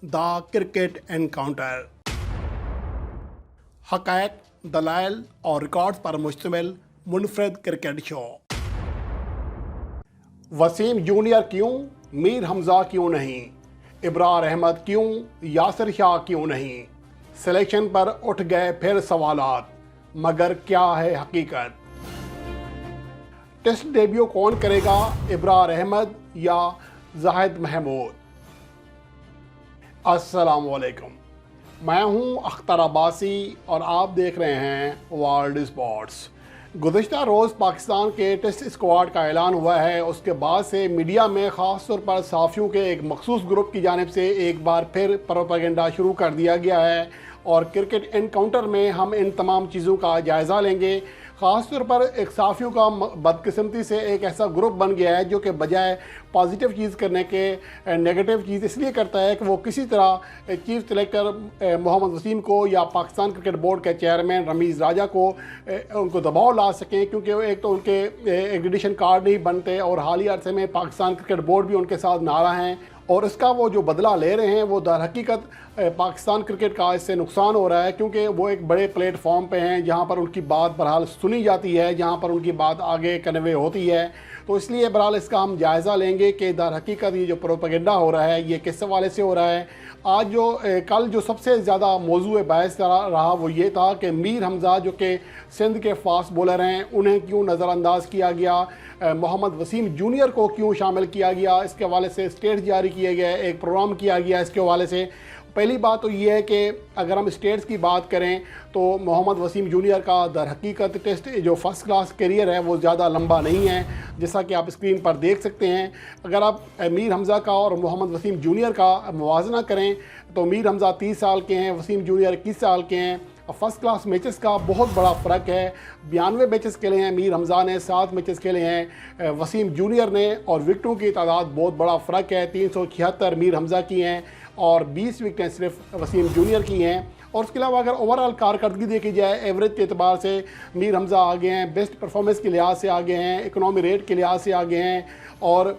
دا cricket encounter, حقائق، دلائل اور ریکارڈز پر مشتمل منفرد کرکٹ شو۔ وسیم جونیئر کیوں، میر حمزہ کیوں نہیں، ابرار احمد کیوں، یاسر شاہ کیوں نہیں؟ سلیکشن پر اٹھ گئے پھر سوالات، مگر کیا ہے حقیقت؟ ٹیسٹ ڈیبیو کون کرے گا، ابرار احمد یا زاہد محمود؟ السلام علیکم، میں ہوں اختر عباسی اور آپ دیکھ رہے ہیں ورلڈ اسپورٹس۔ گزشتہ روز پاکستان کے ٹیسٹ اسکواڈ کا اعلان ہوا ہے۔ اس کے بعد سے میڈیا میں خاص طور پر صحافیوں کے ایک مخصوص گروپ کی جانب سے ایک بار پھر پروپیگنڈا شروع کر دیا گیا ہے، اور کرکٹ انکاؤنٹر میں ہم ان تمام چیزوں کا جائزہ لیں گے۔ خاص طور پر ایک صحافیوں کا بدقسمتی سے ایک ایسا گروپ بن گیا ہے جو کہ بجائے پازیٹیو چیز کرنے کے نیگیٹو چیز اس لیے کرتا ہے کہ وہ کسی طرح چیف سلیکٹر محمد وسیم کو یا پاکستان کرکٹ بورڈ کے چیئرمین رمیز راجہ کو ان کو دباؤ لا سکیں، کیونکہ ایک تو ان کے ایگریڈیشن کارڈ نہیں بنتے اور حالیہ عرصے میں پاکستان کرکٹ بورڈ بھی ان کے ساتھ ناراض ہیں، اور اس کا وہ جو بدلہ لے رہے ہیں وہ در حقیقت پاکستان کرکٹ کا اس سے نقصان ہو رہا ہے، کیونکہ وہ ایک بڑے پلیٹ فارم پہ ہیں جہاں پر ان کی بات بہرحال سنی جاتی ہے، جہاں پر ان کی بات آگے کنوے ہوتی ہے۔ تو اس لیے بہرحال اس کا ہم جائزہ لیں گے کہ در حقیقت یہ جو پروپیگنڈا ہو رہا ہے یہ کس حوالے سے ہو رہا ہے۔ آج کل جو سب سے زیادہ موضوع بحث رہا وہ یہ تھا کہ میر حمزہ جو کہ سندھ کے فاسٹ بولر ہیں انہیں کیوں نظر انداز کیا گیا، محمد وسیم جونیئر کو کیوں شامل کیا گیا، اس کے حوالے سے اسٹیٹس جاری کیے گئے، ایک پروگرام کیا گیا اس کے حوالے سے۔ پہلی بات تو یہ ہے کہ اگر ہم اسٹیٹس کی بات کریں تو محمد وسیم جونیئر کا در حقیقت ٹیسٹ جو فرسٹ کلاس کیریئر ہے وہ زیادہ لمبا نہیں ہے، جیسا کہ آپ اسکرین پر دیکھ سکتے ہیں۔ اگر آپ میر حمزہ کا اور محمد وسیم جونیئر کا موازنہ کریں تو میر حمزہ 30 سال کے ہیں، وسیم جونیئر 21 سال کے ہیں۔ فرسٹ کلاس میچز کا بہت بڑا فرق ہے، 92 میچز کھیلے ہیں میر حمزہ نے، 7 میچز کھیلے ہیں وسیم جونیئر نے، اور وکٹوں کی تعداد بہت بڑا فرق ہے، 376 میر حمزہ کی ہیں اور 20 وکٹیں صرف وسیم جونیئر کی ہیں۔ اور اس کے علاوہ اگر اوورآل کارکردگی دیکھی جائے ایوریج کے اعتبار سے میر حمزہ آگے ہیں، بیسٹ پرفارمنس کے لحاظ سے آگے ہیں، اکنامی ریٹ کے لحاظ سے آگے ہیں، اور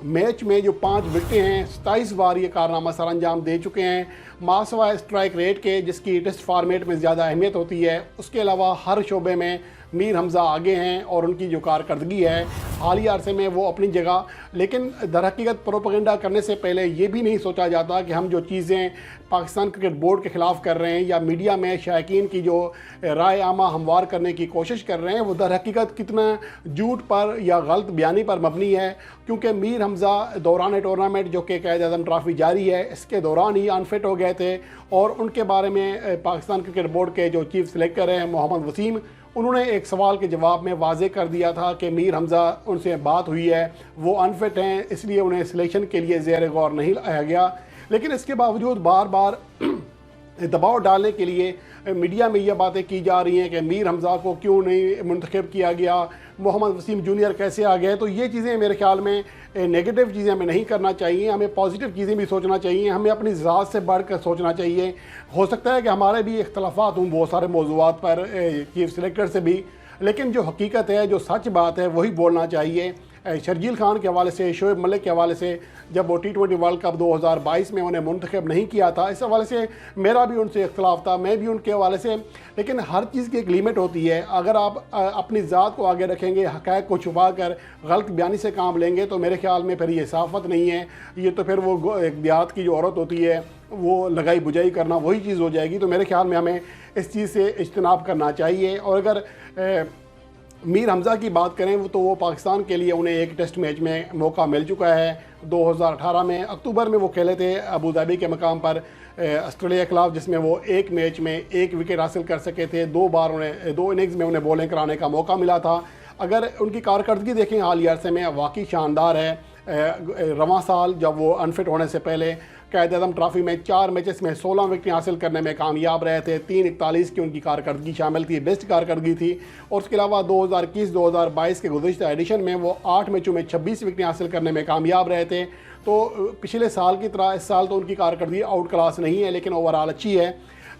میچ میں جو 5 وکٹیں ہیں 27 بار یہ کارنامہ سر انجام دے چکے ہیں، ماسوا اسٹرائک ریٹ کے جس کی ٹیسٹ فارمیٹ میں زیادہ اہمیت ہوتی ہے۔ اس کے علاوہ ہر شعبے میں میر حمزہ آگے ہیں اور ان کی جو کارکردگی ہے حالیہ عرصے میں وہ اپنی جگہ، لیکن در حقیقت پروپیگنڈا کرنے سے پہلے یہ بھی نہیں سوچا جاتا کہ ہم جو چیزیں پاکستان کرکٹ بورڈ کے خلاف کر رہے ہیں یا میڈیا میں شائقین کی جو رائے عامہ ہموار کرنے کی کوشش کر رہے ہیں وہ در حقیقت کتنا جھوٹ پر یا غلط بیانی پر مبنی ہے، کیونکہ میر حمزہ دوران ٹورنامنٹ جو کہ قائد اعظم ٹرافی جاری ہے اس کے دوران ہی انفٹ ہو گئے تھے، اور ان کے بارے میں پاکستان کرکٹ بورڈ کے جو چیف سلیکٹر ہیں محمد وسیم، انہوں نے ایک سوال کے جواب میں واضح کر دیا تھا کہ میر حمزہ ان سے بات ہوئی ہے، وہ انفٹ ہیں، اس لیے انہیں سلیکشن کے لیے زیر غور نہیں لایا گیا۔ لیکن اس کے باوجود بار بار دباؤ ڈالنے کے لیے میڈیا میں یہ باتیں کی جا رہی ہیں کہ میر حمزہ کو کیوں نہیں منتخب کیا گیا، محمد وسیم جونیئر کیسے آ گئے۔ تو یہ چیزیں میرے خیال میں نیگیٹو چیزیں ہمیں نہیں کرنا چاہیے، ہمیں پازیٹیو چیزیں بھی سوچنا چاہیے، ہمیں اپنی ذات سے بڑھ کر سوچنا چاہیے۔ ہو سکتا ہے کہ ہمارے بھی اختلافات ہوں بہت سارے موضوعات پر چیف سلیکٹر سے بھی، لیکن جو حقیقت ہے، جو سچ بات ہے وہی بولنا چاہیے۔ شرجیل خان کے حوالے سے، شعیب ملک کے حوالے سے، جب وہ T20 ورلڈ کپ 2022 میں انہیں منتخب نہیں کیا تھا، اس حوالے سے میرا بھی ان سے اختلاف تھا، میں بھی ان کے حوالے سے، لیکن ہر چیز کی ایک لیمٹ ہوتی ہے۔ اگر آپ اپنی ذات کو آگے رکھیں گے، حقائق کو چھپا کر غلط بیانی سے کام لیں گے تو میرے خیال میں پھر یہ صحافت نہیں ہے، یہ تو پھر وہ ایک دیہات کی جو عورت ہوتی ہے وہ لگائی بجائی کرنا وہی چیز ہو جائے گی۔ تو میرے خیال میں ہمیں اس چیز سے اجتناب کرنا چاہیے۔ اور اگر میر حمزہ کی بات کریں تو وہ پاکستان کے لیے انہیں ایک ٹیسٹ میچ میں موقع مل چکا ہے، 2018 میں اکتوبر میں وہ کھیلے تھے ابوظہبی کے مقام پر آسٹریلیا کے خلاف، جس میں وہ ایک میچ میں 1 وکٹ حاصل کر سکے تھے، 2 اننگز میں انہیں بولنگ کرانے کا موقع ملا تھا۔ اگر ان کی کارکردگی دیکھیں حالیہ عرصے میں واقعی شاندار ہے۔ رواں سال جب وہ انفٹ ہونے سے پہلے قائد اعظم ٹرافی میں 4 میچز میں 16 وکٹیں حاصل کرنے میں کامیاب رہے تھے، 3:41 کی ان کی کارکردگی شامل تھی، بیسٹ کارکردگی تھی۔ اور اس کے علاوہ 2021-2022 کے گزشتہ ایڈیشن میں وہ 8 میچوں میں 26 وکٹیں حاصل کرنے میں کامیاب رہے تھے۔ تو پچھلے سال کی طرح اس سال تو ان کی کارکردگی آؤٹ کلاس نہیں ہے، لیکن اوورآل اچھی ہے۔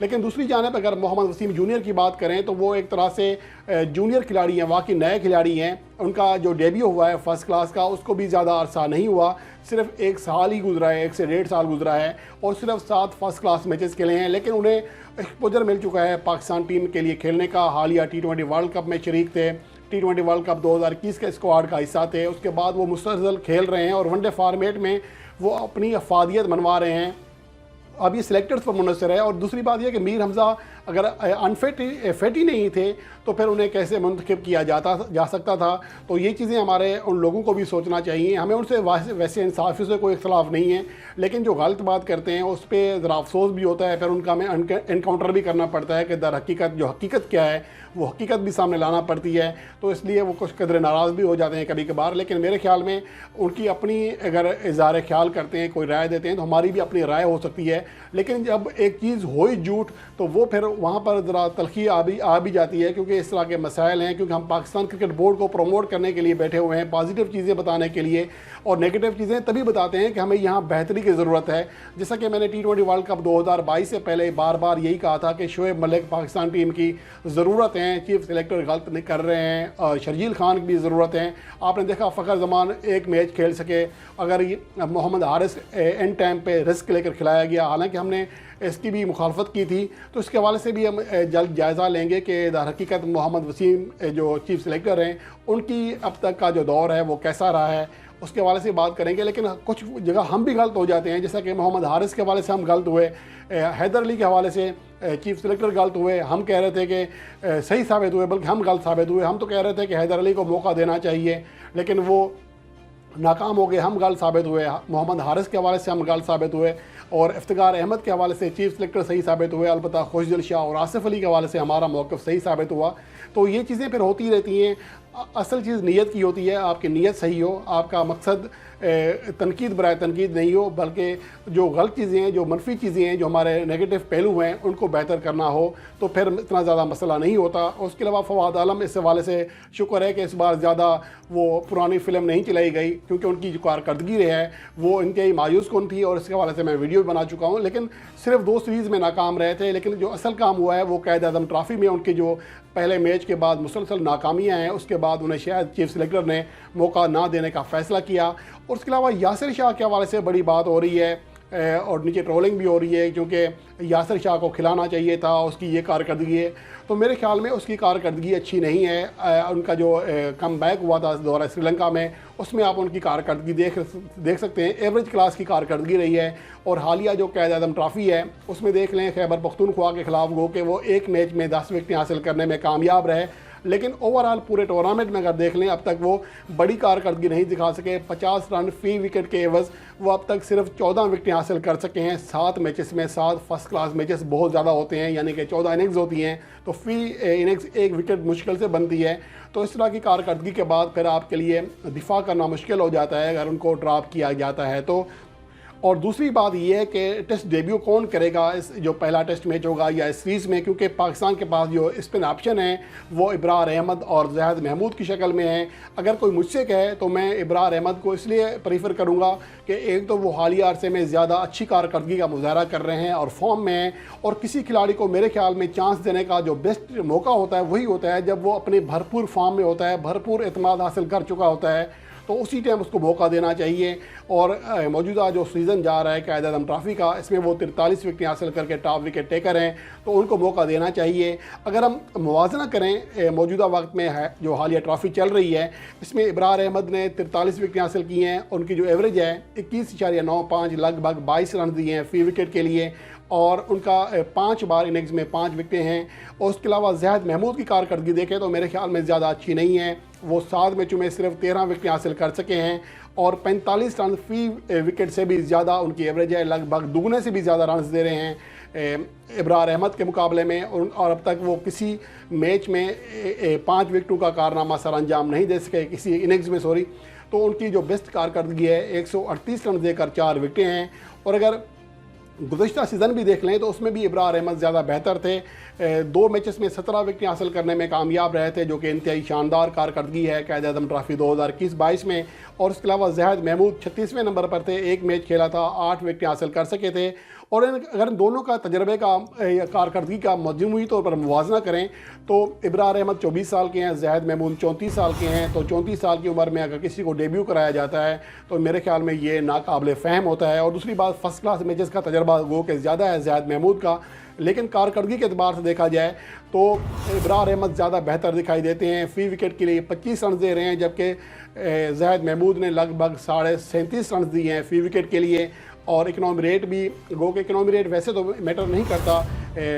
لیکن دوسری جانب اگر محمد وسیم جونیئر کی بات کریں تو وہ ایک طرح سے جونیئر کھلاڑی ہیں، واقعی نئے کھلاڑی ہیں. ان کا جو ڈیبیو ہوا ہے فرسٹ کلاس کا اس کو بھی زیادہ عرصہ نہیں ہوا، صرف 1 سال ہی گزرا ہے، 1 سے 1.5 سال گزرا ہے، اور صرف 7 فرسٹ کلاس میچز کھیلے ہیں. لیکن انہیں ایکسپوجر مل چکا ہے پاکستان ٹیم کے لیے کھیلنے کا. حالیہ T20 ورلڈ کپ میں شریک تھے، T20 ورلڈ کپ 2021 کے اسکواڈ کا حصہ تھے. اس کے بعد وہ مسلسل کھیل رہے ہیں اور ون ڈے فارمیٹ میں وہ اپنی افادیت منوا رہے ہیں. اب یہ سلیکٹرز پر منحصر ہے. اور دوسری بات یہ کہ میر حمزہ اگر فٹ ہی نہیں تھے تو پھر انہیں کیسے منتخب کیا جا سکتا تھا. تو یہ چیزیں ہمارے ان لوگوں کو بھی سوچنا چاہیے. ہمیں ان سے ویسے انصافی سے کوئی اختلاف نہیں ہے، لیکن جو غلط بات کرتے ہیں اس پہ ذرا افسوس بھی ہوتا ہے. پھر ان کا ہمیں انکاؤنٹر بھی کرنا پڑتا ہے کہ در حقیقت جو حقیقت کیا ہے وہ حقیقت بھی سامنے لانا پڑتی ہے. تو اس لیے وہ کچھ قدر ناراض بھی ہو جاتے ہیں کبھی کبھار. لیکن میرے خیال میں ان کی اپنی اگر اظہار خیال کرتے ہیں، کوئی رائے دیتے ہیں تو ہماری بھی اپنی رائے ہو سکتی ہے. لیکن جب ایک چیز ہوئی جھوٹ تو وہ پھر وہاں پر ذرا تلخی آ بھی جاتی ہے، کیونکہ اس طرح کے مسائل ہیں. کیونکہ ہم پاکستان کرکٹ بورڈ کو پروموٹ کرنے کے لیے بیٹھے ہوئے ہیں، پازیٹیو چیزیں بتانے کے لیے، اور نیگیٹو چیزیں تبھی بتاتے ہیں کہ ہمیں یہاں بہتری کی ضرورت ہے. جیسا کہ میں نے T20 ورلڈ کپ 2022 سے پہلے بار بار یہی کہا تھا کہ شعیب ملک پاکستان ٹیم کی ضرورت ہیں، چیف سلیکٹر غلط نہیں کر رہے ہیں، اور شرجیل خان کی بھی ضرورت ہیں. آپ نے دیکھا فخر زمان ایک میچ کھیل سکے، اگر محمد حارث اینڈ ٹائم پہ رسک لے کر کھلایا گیا، حالانکہ ہم نے اس کی بھی مخالفت کی تھی. تو اس کے حوالے سے بھی ہم جلد جائزہ لیں گے کہ در حقیقت محمد وسیم جو چیف سلیکٹر ہیں ان کی اب تک کا جو دور ہے وہ کیسا رہا ہے، اس کے حوالے سے بات کریں گے. لیکن کچھ جگہ ہم بھی غلط ہو جاتے ہیں، جیسا کہ محمد حارث کے حوالے سے ہم غلط ہوئے، حیدر علی کے حوالے سے چیف سلیکٹر غلط ہوئے. ہم کہہ رہے تھے کہ صحیح ثابت ہوئے، بلکہ ہم غلط ثابت ہوئے. ہم تو کہہ رہے تھے کہ حیدر علی کو موقع دینا چاہیے، لیکن وہ ناکام ہو گئے، ہم غلط ثابت ہوئے. محمد حارث کے حوالے سے ہم غلط ثابت ہوئے، اور افتخار احمد کے حوالے سے چیف سلیکٹر صحیح ثابت ہوئے. البتہ خوشدل شاہ اور آصف علی کے حوالے سے ہمارا موقف صحیح ثابت ہوا. تو یہ چیزیں پھر ہوتی رہتی ہیں. اصل چیز نیت کی ہوتی ہے، آپ کی نیت صحیح ہو، آپ کا مقصد تنقید برائے تنقید نہیں ہو، بلکہ جو غلط چیزیں ہیں، جو منفی چیزیں ہیں، جو ہمارے نیگیٹو پہلو ہیں ان کو بہتر کرنا ہو تو پھر اتنا زیادہ مسئلہ نہیں ہوتا. اس کے علاوہ فواد عالم اس حوالے سے شکر ہے کہ اس بار زیادہ وہ پرانی فلم نہیں چلائی گئی، کیونکہ ان کی جو کارکردگی رہی ہے وہ انتہائی مایوس کن تھی، اور اس کے حوالے سے میں ویڈیو بھی بنا چکا ہوں. لیکن صرف 2 سیریز میں ناکام رہے تھے. لیکن جو اصل کام ہوا ہے وہ قائد اعظم ٹرافی میں ان کے جو پہلے میچ کے بعد مسلسل ناکامیاں ہیں، اس کے بعد انہیں شاید چیف سلیکٹر نے موقع نہ دینے کا فیصلہ کیا. اور اس کے علاوہ یاسر شاہ کے حوالے سے بڑی بات ہو رہی ہے، اور نیچے ٹرولنگ بھی ہو رہی ہے، کیونکہ یاسر شاہ کو کھلانا چاہیے تھا، اس کی یہ کارکردگی ہے. تو میرے خیال میں اس کی کارکردگی اچھی نہیں ہے. ان کا جو کم بیک ہوا تھا دورہ سری لنکا میں، اس میں آپ ان کی کارکردگی دیکھ سکتے ہیں، ایوریج کلاس کی کارکردگی رہی ہے. اور حالیہ جو قائد اعظم ٹرافی ہے اس میں دیکھ لیں خیبر پختونخوا کے خلاف گو کہ وہ ایک میچ میں 10 وکٹیں حاصل کرنے میں کامیاب رہے. لیکن اوورآل پورے ٹورنامنٹ میں اگر دیکھ لیں اب تک وہ بڑی کارکردگی نہیں دکھا سکے. 50 رن فی وکٹ کے عوض وہ اب تک صرف 14 وکٹیں حاصل کر سکے ہیں 7 میچز میں. 7 فرسٹ کلاس میچز بہت زیادہ ہوتے ہیں، یعنی کہ 14 اننگز ہوتی ہیں، تو فی اننگز 1 وکٹ مشکل سے بنتی ہے. تو اس طرح کی کارکردگی کے بعد پھر آپ کے لیے دفاع کرنا مشکل ہو جاتا ہے اگر ان کو ڈراپ کیا جاتا ہے تو. اور دوسری بات یہ ہے کہ ٹیسٹ ڈیبیو کون کرے گا اس جو پہلا ٹیسٹ میچ ہوگا یا اس سیریز میں، کیونکہ پاکستان کے پاس جو اسپن آپشن ہیں وہ ابرار احمد اور زاہد محمود کی شکل میں ہیں. اگر کوئی مجھ سے کہے تو میں ابرار احمد کو اس لیے پریفر کروں گا کہ ایک تو وہ حالیہ عرصے میں زیادہ اچھی کارکردگی کا مظاہرہ کر رہے ہیں اور فارم میں ہیں، اور کسی کھلاڑی کو میرے خیال میں چانس دینے کا جو بیسٹ موقع ہوتا ہے وہی ہوتا ہے جب وہ اپنے بھرپور فارم میں ہوتا ہے، بھرپور اعتماد حاصل کر چکا ہوتا ہے، تو اسی ٹائم اس کو موقع دینا چاہیے. اور موجودہ جو سیزن جا رہا ہے قائد اعظم ٹرافی کا، اس میں وہ 43 وکٹیں حاصل کر کے ٹاپ وکٹ ٹیکر ہیں، تو ان کو موقع دینا چاہیے. اگر ہم موازنہ کریں موجودہ وقت میں ہے جو حالیہ ٹرافی چل رہی ہے، اس میں ابرار احمد نے 43 وکٹیں حاصل کی ہیں، ان کی جو ایوریج ہے 21.95، لگ بھگ 22 رن دیے ہیں فی وکٹ کے لیے، اور ان کا 5 بار اننگز میں 5 وکٹیں ہیں. اور اس کے علاوہ زاہد محمود کی کارکردگی دیکھیں تو میرے خیال میں زیادہ اچھی نہیں ہے. وہ 7 میچوں میں صرف 13 وکٹیں حاصل کر سکے ہیں، اور 45 رن فی وکٹ سے بھی زیادہ ان کی ایوریج ہے، لگ بھگ دگنے سے بھی زیادہ رنز دے رہے ہیں ابرار احمد کے مقابلے میں. اور اب تک وہ کسی میچ میں 5 وکٹوں کا کارنامہ سر انجام نہیں دے سکے، کسی اننگز میں سوری. تو ان کی جو بیسٹ کارکردگی ہے 138 رن دے کر 4 وکٹیں ہیں. اور اگر گزشتہ سیزن بھی دیکھ لیں تو اس میں بھی ابرار احمد زیادہ بہتر تھے، 2 میچز میں 17 وکٹیں حاصل کرنے میں کامیاب رہے تھے، جو کہ انتہائی شاندار کارکردگی ہے قائد اعظم ٹرافی 2021-22 میں. اور اس کے علاوہ زاہد محمود 36ویں نمبر پر تھے، 1 میچ کھیلا تھا، 8 وکٹیں حاصل کر سکے تھے. اور اگر ان دونوں کا تجربے کا یا کارکردگی کا مجموعی طور پر موازنہ کریں تو ابرار احمد 24 سال کے ہیں، زاہد محمود 34 سال کے ہیں، تو 34 سال کی عمر میں اگر کسی کو ڈیبیو کرایا جاتا ہے تو میرے خیال میں یہ ناقابل فہم ہوتا ہے۔ اور دوسری بات، فرسٹ کلاس میچز کا تجربہ وہ کہ زیادہ ہے زاہد محمود کا، لیکن کارکردگی کے اعتبار سے دیکھا جائے تو ابرار احمد زیادہ بہتر دکھائی دیتے ہیں۔ فی وکٹ کے لیے 25 رنز دے رہے ہیں، جبکہ زاہد محمود نے لگ بھگ 37.5 رنز دی ہیں فی وکٹ کے لیے۔ اور اکنامی ریٹ بھی، گو کہ اکنامی ریٹ ویسے تو میٹر نہیں کرتا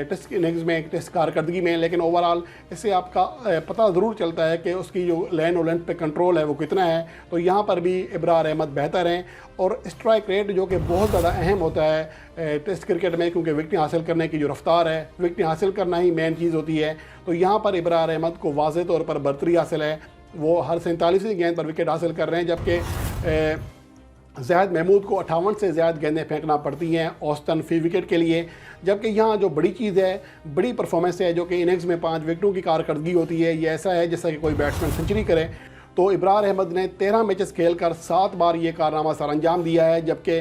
ٹیسٹ اننگز میں، ٹیسٹ کارکردگی میں، لیکن اوورآل اس سے آپ کا پتہ ضرور چلتا ہے کہ اس کی جو لین اور لینتھ پہ کنٹرول ہے وہ کتنا ہے۔ تو یہاں پر بھی ابرار احمد بہتر ہیں۔ اور اسٹرائک ریٹ جو کہ بہت زیادہ اہم ہوتا ہے ٹیسٹ کرکٹ میں، کیونکہ وکٹیں حاصل کرنے کی جو رفتار ہے، وکٹیں حاصل کرنا ہی مین چیز ہوتی ہے، تو یہاں پر ابرار احمد کو واضح طور پر برتری حاصل ہے۔ وہ ہر 47ویں گیند پر وکٹ حاصل کر رہے ہیں، جبکہ زاہد محمود کو 58 سے زیادہ گیندیں پھینکنا پڑتی ہیں اوسطاً فی وکٹ کے لیے۔ جبکہ یہاں جو بڑی چیز ہے، بڑی پرفارمنس ہے، جو کہ اننگز میں 5 وکٹوں کی کارکردگی ہوتی ہے، یہ ایسا ہے جیسا کہ کوئی بیٹسمین سنچری کرے۔ تو ابرار احمد نے 13 میچز کھیل کر 7 بار یہ کارنامہ سر انجام دیا ہے، جبکہ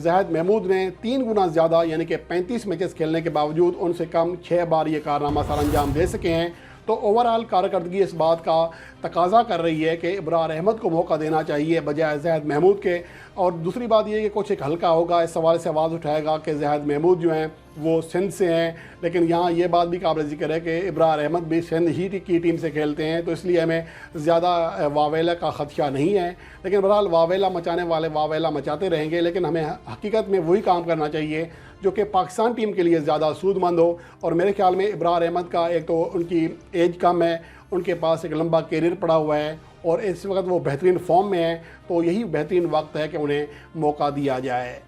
زاہد محمود نے 3 گنا زیادہ یعنی کہ 35 میچز کھیلنے کے باوجود ان سے کم 6 بار یہ کارنامہ سر انجام دے سکے ہیں۔ تو اوورآل کارکردگی اس بات کا تقاضا کر رہی ہے کہ ابرار احمد کو موقع دینا چاہیے بجائے زاہد محمود کے۔ اور دوسری بات یہ کہ کچھ ایک ہلکا ہوگا اس سوال سے آواز اٹھائے گا کہ زاہد محمود جو ہیں وہ سندھ سے ہیں، لیکن یہاں یہ بات بھی قابل ذکر ہے کہ ابرار احمد بھی سندھ ہی کی ٹیم سے کھیلتے ہیں، تو اس لیے ہمیں زیادہ واویلا کا خدشہ نہیں ہے۔ لیکن بہرحال واویلا مچانے والے واویلا مچاتے رہیں گے، لیکن ہمیں حقیقت میں وہی کام کرنا چاہیے جو کہ پاکستان ٹیم کے لیے زیادہ سود مند ہو۔ اور میرے خیال میں ابرار احمد کا ایک تو ان کی ایج کم ہے، ان کے پاس ایک لمبا کیریئر پڑا ہوا ہے، اور اس وقت وہ بہترین فارم میں ہیں، تو یہی بہترین وقت ہے کہ انہیں موقع دیا جائے۔